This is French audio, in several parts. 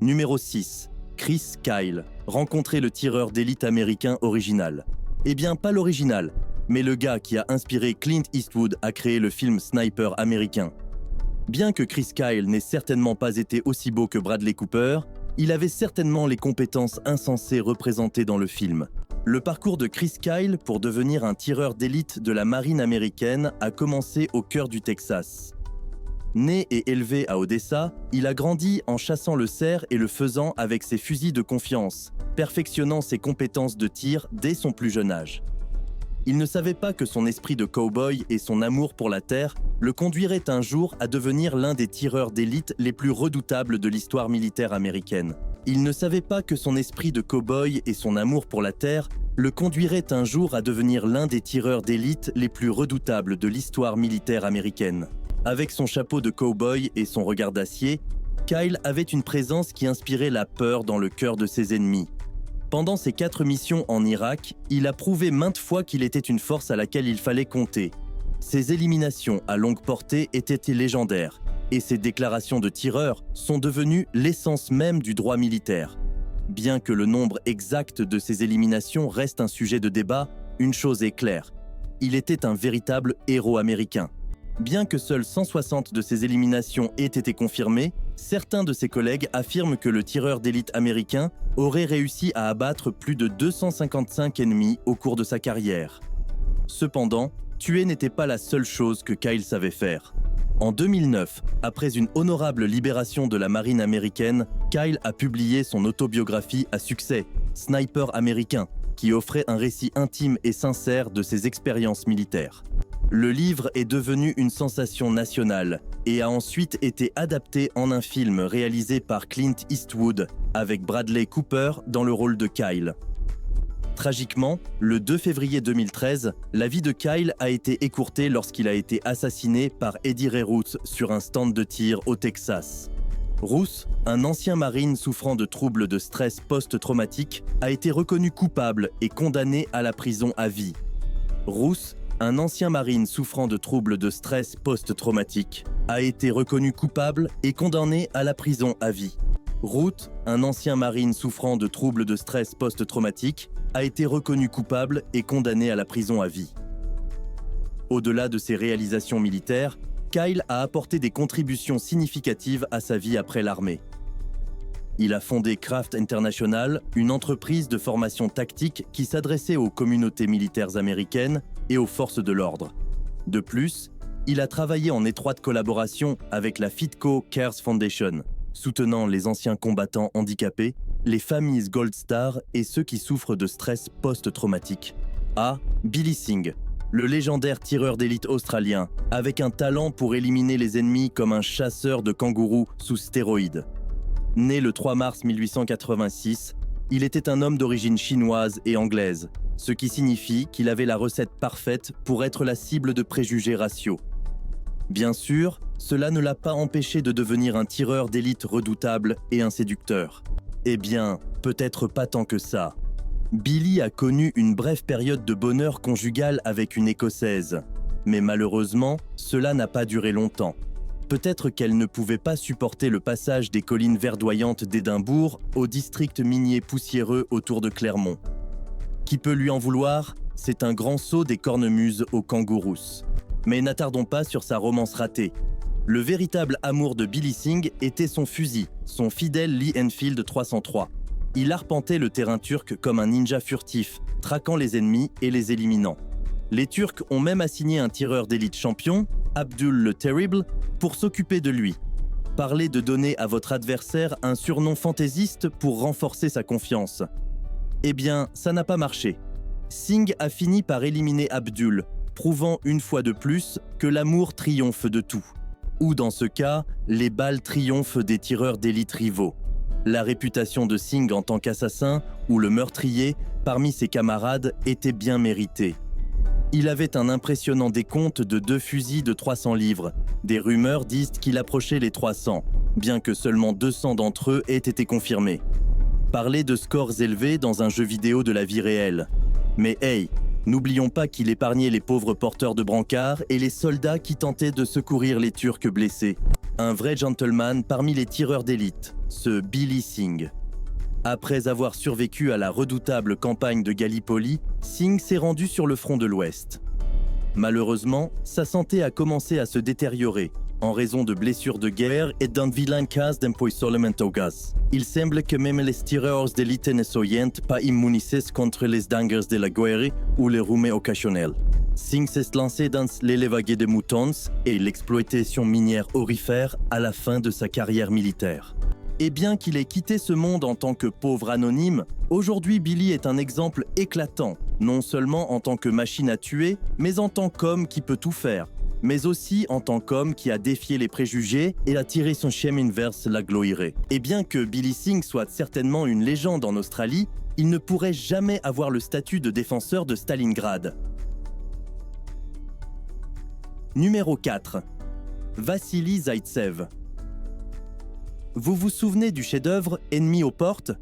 Numéro 6. Chris Kyle, rencontrer le tireur d'élite américain original. Eh bien, pas l'original, mais le gars qui a inspiré Clint Eastwood à créer le film Sniper américain. Bien que Chris Kyle n'ait certainement pas été aussi beau que Bradley Cooper, il avait certainement les compétences insensées représentées dans le film. Le parcours de Chris Kyle pour devenir un tireur d'élite de la marine américaine a commencé au cœur du Texas. Né et élevé à Odessa, il a grandi en chassant le cerf et le faisan avec ses fusils de confiance, perfectionnant ses compétences de tir dès son plus jeune âge. Il ne savait pas que son esprit de cow-boy et son amour pour la terre le conduiraient un jour à devenir l'un des tireurs d'élite les plus redoutables de l'histoire militaire américaine. Il ne savait pas que son esprit de cow-boy et son amour pour la terre le conduiraient un jour à devenir l'un des tireurs d'élite les plus redoutables de l'histoire militaire américaine. Avec son chapeau de cow-boy et son regard d'acier, Kyle avait une présence qui inspirait la peur dans le cœur de ses ennemis. Pendant ses 4 missions en Irak, il a prouvé maintes fois qu'il était une force à laquelle il fallait compter. Ses éliminations à longue portée étaient légendaires, et ses déclarations de tireur sont devenues l'essence même du droit militaire. Bien que le nombre exact de ses éliminations reste un sujet de débat, une chose est claire, il était un véritable héros américain. Bien que seules 160 de ses éliminations aient été confirmées, certains de ses collègues affirment que le tireur d'élite américain aurait réussi à abattre plus de 255 ennemis au cours de sa carrière. Cependant, tuer n'était pas la seule chose que Kyle savait faire. En 2009, après une honorable libération de la marine américaine, Kyle a publié son autobiographie à succès, Sniper américain, qui offrait un récit intime et sincère de ses expériences militaires. Le livre est devenu une sensation nationale et a ensuite été adapté en un film réalisé par Clint Eastwood avec Bradley Cooper dans le rôle de Kyle. Tragiquement, le 2 février 2013, la vie de Kyle a été écourtée lorsqu'il a été assassiné par Eddie Ray Root sur un stand de tir au Texas. Roos, un ancien marine souffrant de troubles de stress post-traumatique, a été reconnu coupable et condamné à la prison à vie. Roos, un ancien marine souffrant de troubles de stress post-traumatique, a été reconnu coupable et condamné à la prison à vie. Root, un ancien marine souffrant de troubles de stress post-traumatique, a été reconnu coupable et condamné à la prison à vie. Au-delà de ses réalisations militaires, Kyle a apporté des contributions significatives à sa vie après l'armée. Il a fondé Craft International, une entreprise de formation tactique qui s'adressait aux communautés militaires américaines et aux forces de l'ordre. De plus, il a travaillé en étroite collaboration avec la Fitco Cares Foundation, soutenant les anciens combattants handicapés, les familles Gold Star et ceux qui souffrent de stress post-traumatique. Billy Singh, le légendaire tireur d'élite australien, avec un talent pour éliminer les ennemis comme un chasseur de kangourous sous stéroïdes. Né le 3 mars 1886, il était un homme d'origine chinoise et anglaise, ce qui signifie qu'il avait la recette parfaite pour être la cible de préjugés raciaux. Bien sûr, cela ne l'a pas empêché de devenir un tireur d'élite redoutable et un séducteur. Eh bien, peut-être pas tant que ça. Billy a connu une brève période de bonheur conjugal avec une Écossaise, mais malheureusement, cela n'a pas duré longtemps. Peut-être qu'elle ne pouvait pas supporter le passage des collines verdoyantes d'Édimbourg au district minier poussiéreux autour de Clermont. Qui peut lui en vouloir ? C'est un grand saut des cornemuses aux kangourous. Mais n'attardons pas sur sa romance ratée. Le véritable amour de Billy Singh était son fusil, son fidèle Lee Enfield 303. Il arpentait le terrain turc comme un ninja furtif, traquant les ennemis et les éliminant. Les Turcs ont même assigné un tireur d'élite champion, Abdul le Terrible, pour s'occuper de lui. Parlez de donner à votre adversaire un surnom fantaisiste pour renforcer sa confiance. Eh bien, ça n'a pas marché. Singh a fini par éliminer Abdul, prouvant une fois de plus que l'amour triomphe de tout. Ou dans ce cas, les balles triomphent des tireurs d'élite rivaux. La réputation de Singh en tant qu'assassin ou le meurtrier parmi ses camarades était bien méritée. Il avait un impressionnant décompte de 2 fusils de 300 livres. Des rumeurs disent qu'il approchait les 300, bien que seulement 200 d'entre eux aient été confirmés. Parler de scores élevés dans un jeu vidéo de la vie réelle. Mais hey, N'oublions pas qu'il épargnait les pauvres porteurs de brancards et les soldats qui tentaient de secourir les Turcs blessés. Un vrai gentleman parmi les tireurs d'élite, ce Billy Singh. Après avoir survécu à la redoutable campagne de Gallipoli, Singh s'est rendu sur le front de l'Ouest. Malheureusement, sa santé a commencé à se détériorer en raison de blessures de guerre et d'un vilain cas d'empoisonnement au gaz. Il semble que même les tireurs d'élite ne soient pas immunisés contre les dangers de la guerre ou les rumeurs occasionnelles. Singh s'est lancé dans l'élevage de moutons et l'exploitation minière aurifère à la fin de sa carrière militaire. Et bien qu'il ait quitté ce monde en tant que pauvre anonyme, aujourd'hui Billy est un exemple éclatant, non seulement en tant que machine à tuer, mais en tant qu'homme qui peut tout faire, mais aussi en tant qu'homme qui a défié les préjugés et a tiré son chemin vers la gloire. Et bien que Billy Singh soit certainement une légende en Australie, il ne pourrait jamais avoir le statut de défenseur de Stalingrad. Numéro 4. Vassili Zaïtsev. Vous vous souvenez du chef-d'œuvre Ennemi aux portes ?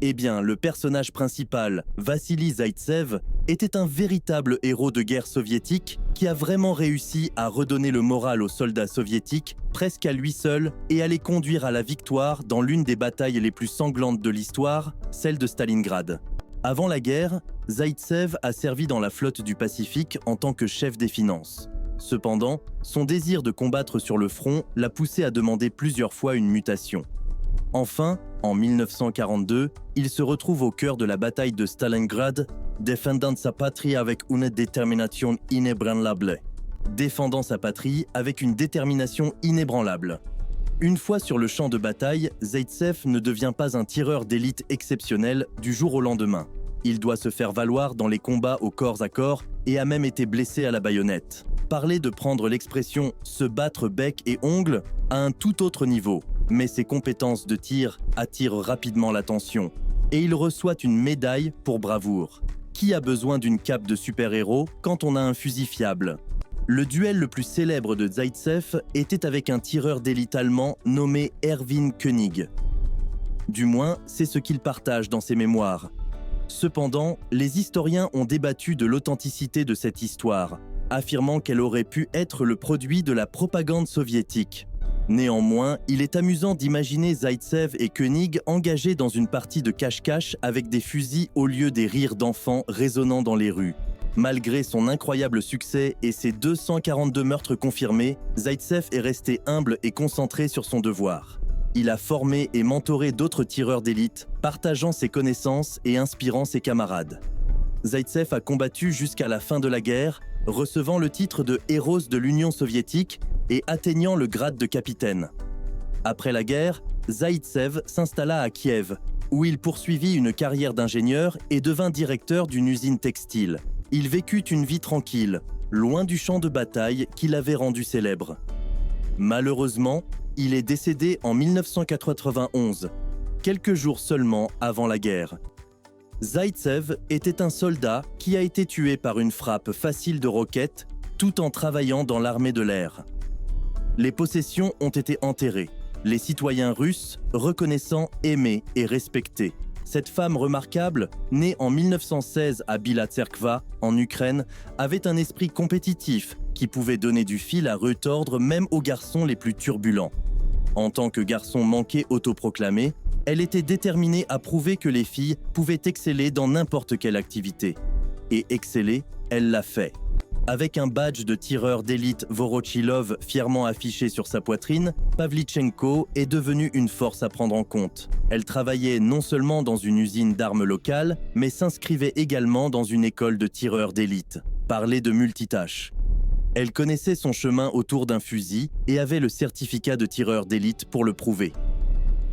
Eh bien, le personnage principal, Vassili Zaïtsev, était un véritable héros de guerre soviétique qui a vraiment réussi à redonner le moral aux soldats soviétiques presque à lui seul et à les conduire à la victoire dans l'une des batailles les plus sanglantes de l'histoire, celle de Stalingrad. Avant la guerre, Zaïtsev a servi dans la flotte du Pacifique en tant que chef des finances. Cependant, son désir de combattre sur le front l'a poussé à demander plusieurs fois une mutation. Enfin, en 1942, il se retrouve au cœur de la bataille de Stalingrad, défendant sa patrie avec une détermination inébranlable. Défendant sa patrie avec une détermination inébranlable. Une fois sur le champ de bataille, Zaïtsev ne devient pas un tireur d'élite exceptionnel du jour au lendemain. Il doit se faire valoir dans les combats au corps à corps et a même été blessé à la baïonnette. Parler de prendre l'expression « se battre bec et ongles » à un tout autre niveau, mais ses compétences de tir attirent rapidement l'attention et il reçoit une médaille pour bravoure. Qui a besoin d'une cape de super-héros quand on a un fusil fiable ? Le duel le plus célèbre de Zaïtsev était avec un tireur d'élite allemand nommé Erwin König. Du moins, c'est ce qu'il partage dans ses mémoires. Cependant, les historiens ont débattu de l'authenticité de cette histoire, affirmant qu'elle aurait pu être le produit de la propagande soviétique. Néanmoins, il est amusant d'imaginer Zaïtsev et König engagés dans une partie de cache-cache avec des fusils au lieu des rires d'enfants résonnant dans les rues. Malgré son incroyable succès et ses 242 meurtres confirmés, Zaïtsev est resté humble et concentré sur son devoir. Il a formé et mentoré d'autres tireurs d'élite, partageant ses connaissances et inspirant ses camarades. Zaïtsev a combattu jusqu'à la fin de la guerre, recevant le titre de héros de l'Union soviétique et atteignant le grade de capitaine. Après la guerre, Zaïtsev s'installa à Kiev, où il poursuivit une carrière d'ingénieur et devint directeur d'une usine textile. Il vécut une vie tranquille, loin du champ de bataille qui l'avait rendu célèbre. Malheureusement, il est décédé en 1991, quelques jours seulement avant la guerre. Zaïtsev était un soldat qui a été tué par une frappe facile de roquette tout en travaillant dans l'armée de l'air. Les possessions ont été enterrées, les citoyens russes reconnaissant, aimés et respectés. Cette femme remarquable, née en 1916 à Bila Tserkva, en Ukraine, avait un esprit compétitif qui pouvait donner du fil à retordre même aux garçons les plus turbulents. En tant que garçon manqué autoproclamé, elle était déterminée à prouver que les filles pouvaient exceller dans n'importe quelle activité. Et exceller, elle l'a fait. Avec un badge de tireur d'élite Vorochilov fièrement affiché sur sa poitrine, Pavlychenko est devenue une force à prendre en compte. Elle travaillait non seulement dans une usine d'armes locale, mais s'inscrivait également dans une école de tireurs d'élite. Parler de multitâches. Elle connaissait son chemin autour d'un fusil et avait le certificat de tireur d'élite pour le prouver.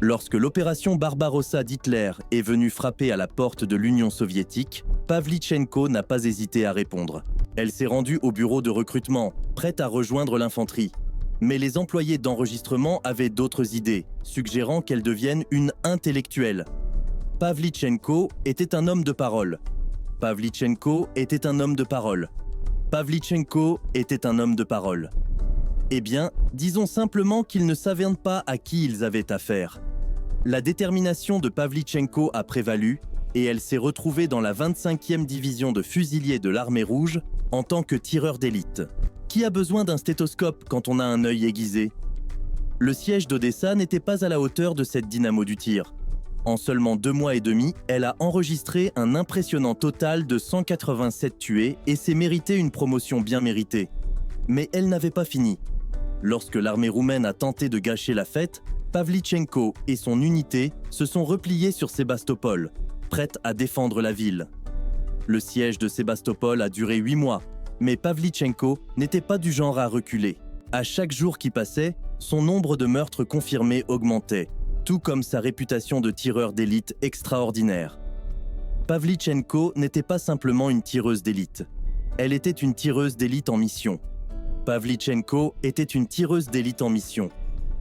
Lorsque l'opération Barbarossa d'Hitler est venue frapper à la porte de l'Union soviétique, Pavlychenko n'a pas hésité à répondre. Elle s'est rendue au bureau de recrutement, prête à rejoindre l'infanterie. Mais les employés d'enregistrement avaient d'autres idées, suggérant qu'elle devienne une intellectuelle. Pavlychenko était un homme de parole. Pavlychenko était un homme de parole. Pavlychenko était un homme de parole. Eh bien, disons simplement qu'ils ne savaient pas à qui ils avaient affaire. La détermination de Pavlychenko a prévalu, et elle s'est retrouvée dans la 25e division de fusiliers de l'armée rouge en tant que tireur d'élite. Qui a besoin d'un stéthoscope quand on a un œil aiguisé? Le siège d'Odessa n'était pas à la hauteur de cette dynamo du tir. En seulement 2 mois et demi, elle a enregistré un impressionnant total de 187 tués et s'est mérité une promotion bien méritée. Mais elle n'avait pas fini. Lorsque l'armée roumaine a tenté de gâcher la fête, Pavlychenko et son unité se sont repliés sur Sébastopol, prête à défendre la ville. Le siège de Sébastopol a duré 8 mois, mais Pavlychenko n'était pas du genre à reculer. À chaque jour qui passait, son nombre de meurtres confirmés augmentait, tout comme sa réputation de tireur d'élite extraordinaire. Pavlychenko n'était pas simplement une tireuse d'élite. Elle était une tireuse d'élite en mission. Pavlychenko était une tireuse d'élite en mission.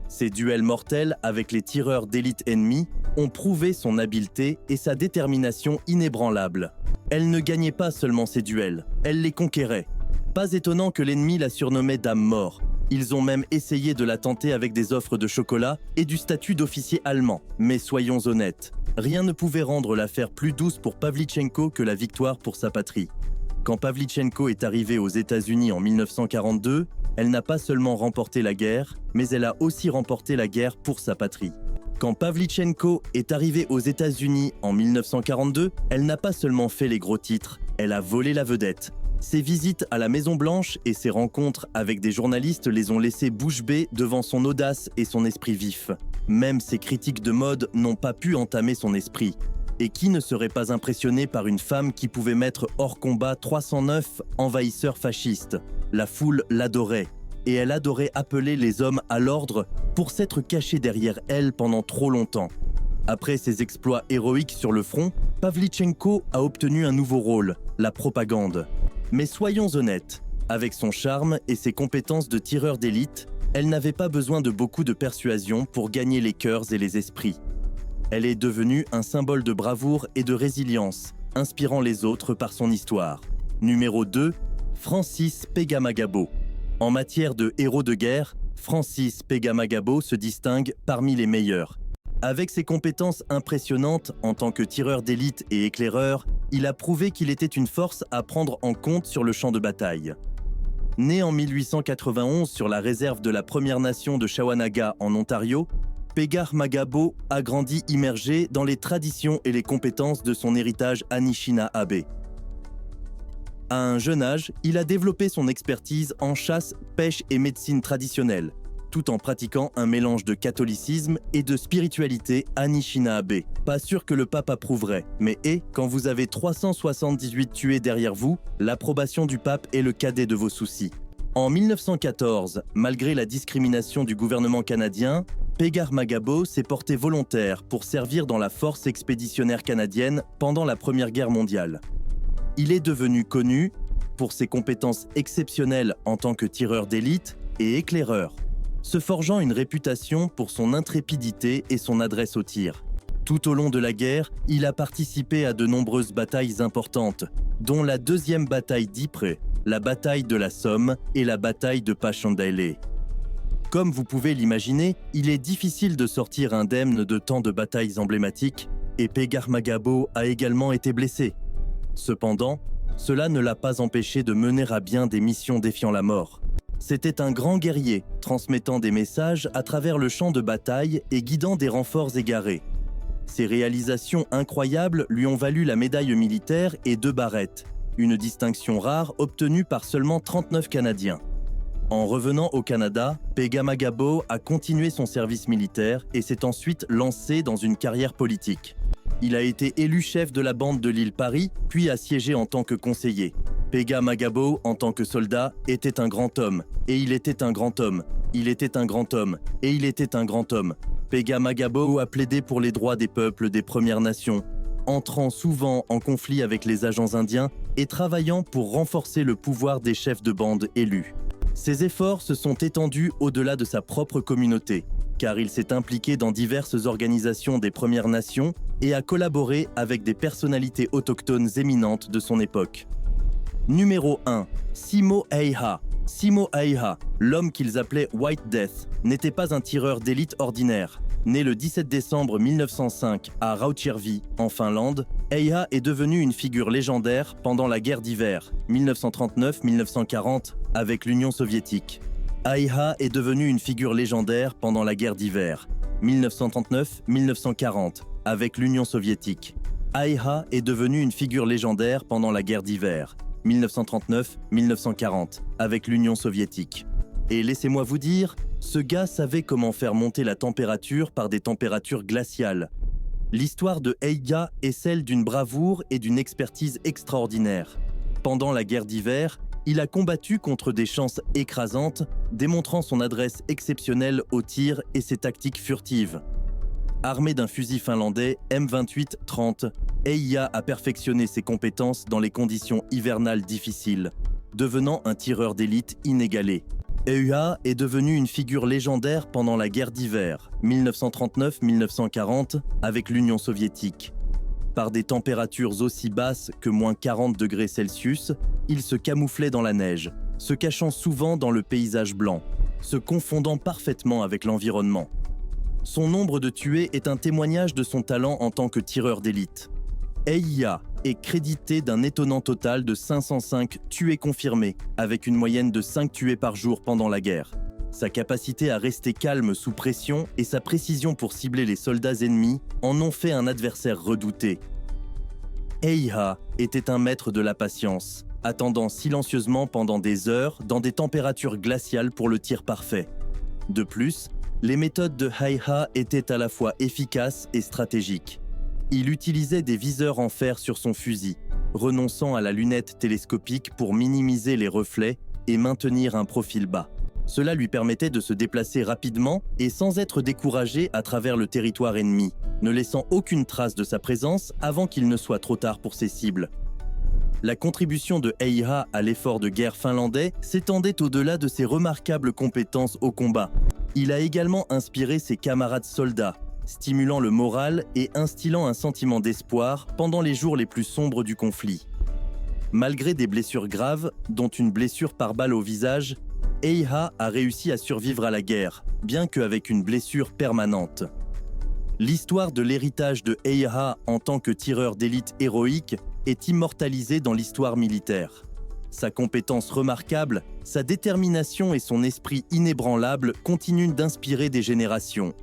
Ses duels mortels avec les tireurs d'élite ennemis ont prouvé son habileté et sa détermination inébranlable. Elle ne gagnait pas seulement ses duels, elle les conquérait. Pas étonnant que l'ennemi la surnommait Dame Mort. Ils ont même essayé de la tenter avec des offres de chocolat et du statut d'officier allemand. Mais soyons honnêtes, rien ne pouvait rendre l'affaire plus douce pour Pavlychenko que la victoire pour sa patrie. Quand Pavlychenko est arrivée aux États-Unis en 1942, elle n'a pas seulement remporté la guerre, mais elle a aussi remporté la guerre pour sa patrie. Quand Pavlychenko est arrivée aux États-Unis en 1942, elle n'a pas seulement fait les gros titres, elle a volé la vedette. Ses visites à la Maison-Blanche et ses rencontres avec des journalistes les ont laissés bouche bée devant son audace et son esprit vif. Même ses critiques de mode n'ont pas pu entamer son esprit. Et qui ne serait pas impressionné par une femme qui pouvait mettre hors combat 309 envahisseurs fascistes? La foule l'adorait, et elle adorait appeler les hommes à l'ordre pour s'être cachés derrière elle pendant trop longtemps. Après ses exploits héroïques sur le front, Pavlychenko a obtenu un nouveau rôle, la propagande. Mais soyons honnêtes, avec son charme et ses compétences de tireur d'élite, elle n'avait pas besoin de beaucoup de persuasion pour gagner les cœurs et les esprits. Elle est devenue un symbole de bravoure et de résilience, inspirant les autres par son histoire. Numéro 2, Francis Pegamagabo. En matière de héros de guerre, Francis Pegamagabo se distingue parmi les meilleurs. Avec ses compétences impressionnantes en tant que tireur d'élite et éclaireur, il a prouvé qu'il était une force à prendre en compte sur le champ de bataille. Né en 1891 sur la réserve de la Première Nation de Shawanaga en Ontario, Pegamagabo a grandi immergé dans les traditions et les compétences de son héritage Anishinaabe. À un jeune âge, il a développé son expertise en chasse, pêche et médecine traditionnelle, tout en pratiquant un mélange de catholicisme et de spiritualité Anishinaabe. Pas sûr que le pape approuverait, mais quand vous avez 378 tués derrière vous, l'approbation du pape est le cadet de vos soucis. En 1914, malgré la discrimination du gouvernement canadien, Pegamagabo s'est porté volontaire pour servir dans la force expéditionnaire canadienne pendant la Première Guerre mondiale. Il est devenu connu pour ses compétences exceptionnelles en tant que tireur d'élite et éclaireur, se forgeant une réputation pour son intrépidité et son adresse au tir. Tout au long de la guerre, il a participé à de nombreuses batailles importantes, dont la deuxième bataille d'Ypres, la bataille de la Somme et la bataille de Passchendaele. Comme vous pouvez l'imaginer, il est difficile de sortir indemne de tant de batailles emblématiques, et Pegamagabo a également été blessé. Cependant, cela ne l'a pas empêché de mener à bien des missions défiant la mort. C'était un grand guerrier, transmettant des messages à travers le champ de bataille et guidant des renforts égarés. Ses réalisations incroyables lui ont valu la médaille militaire et 2 barrettes, une distinction rare obtenue par seulement 39 Canadiens. En revenant au Canada, Pegamagabo a continué son service militaire et s'est ensuite lancé dans une carrière politique. Il a été élu chef de la bande de l'île Paris, puis a siégé en tant que conseiller. Pegamagabo, en tant que soldat, était un grand homme, et il était un grand homme. Il était un grand homme, et il était un grand homme. Pegamagabo a plaidé pour les droits des peuples des Premières Nations, entrant souvent en conflit avec les agents indiens et travaillant pour renforcer le pouvoir des chefs de bande élus. Ses efforts se sont étendus au-delà de sa propre communauté, car il s'est impliqué dans diverses organisations des Premières Nations et a collaboré avec des personnalités autochtones éminentes de son époque. Numéro 1. Simo Häyhä. Simo Häyhä, l'homme qu'ils appelaient White Death, n'était pas un tireur d'élite ordinaire. Né le 17 décembre 1905 à Rautjärvi, en Finlande, Häyhä est devenu une figure légendaire pendant la guerre d'hiver, 1939-1940, avec l'Union soviétique. Häyhä est devenu une figure légendaire pendant la guerre d'hiver, 1939-1940, avec l'Union soviétique. Häyhä est devenu une figure légendaire pendant la guerre d'hiver, 1939-1940, avec l'Union soviétique. Et laissez-moi vous dire, ce gars savait comment faire monter la température par des températures glaciales. L'histoire de Häyhä est celle d'une bravoure et d'une expertise extraordinaire. Pendant la guerre d'hiver, il a combattu contre des chances écrasantes, démontrant son adresse exceptionnelle au tir et ses tactiques furtives. Armé d'un fusil finlandais M28-30, Häyhä a perfectionné ses compétences dans les conditions hivernales difficiles, devenant un tireur d'élite inégalé. Häyhä est devenu une figure légendaire pendant la guerre d'hiver, 1939-1940, avec l'Union soviétique. Par des températures aussi basses que moins 40 degrés Celsius, il se camouflait dans la neige, se cachant souvent dans le paysage blanc, se confondant parfaitement avec l'environnement. Son nombre de tués est un témoignage de son talent en tant que tireur d'élite. Häyhä est crédité d'un étonnant total de 505 tués confirmés, avec une moyenne de 5 tués par jour pendant la guerre. Sa capacité à rester calme sous pression et sa précision pour cibler les soldats ennemis en ont fait un adversaire redouté. Häyhä était un maître de la patience, attendant silencieusement pendant des heures dans des températures glaciales pour le tir parfait. De plus, les méthodes de Häyhä étaient à la fois efficaces et stratégiques. Il utilisait des viseurs en fer sur son fusil, renonçant à la lunette télescopique pour minimiser les reflets et maintenir un profil bas. Cela lui permettait de se déplacer rapidement et sans être découragé à travers le territoire ennemi, ne laissant aucune trace de sa présence avant qu'il ne soit trop tard pour ses cibles. La contribution de Häyhä à l'effort de guerre finlandais s'étendait au-delà de ses remarquables compétences au combat. Il a également inspiré ses camarades soldats, stimulant le moral et instillant un sentiment d'espoir pendant les jours les plus sombres du conflit. Malgré des blessures graves, dont une blessure par balle au visage, Häyhä a réussi à survivre à la guerre, bien qu'avec une blessure permanente. L'histoire de l'héritage de Häyhä en tant que tireur d'élite héroïque est immortalisée dans l'histoire militaire. Sa compétence remarquable, sa détermination et son esprit inébranlable continuent d'inspirer des générations.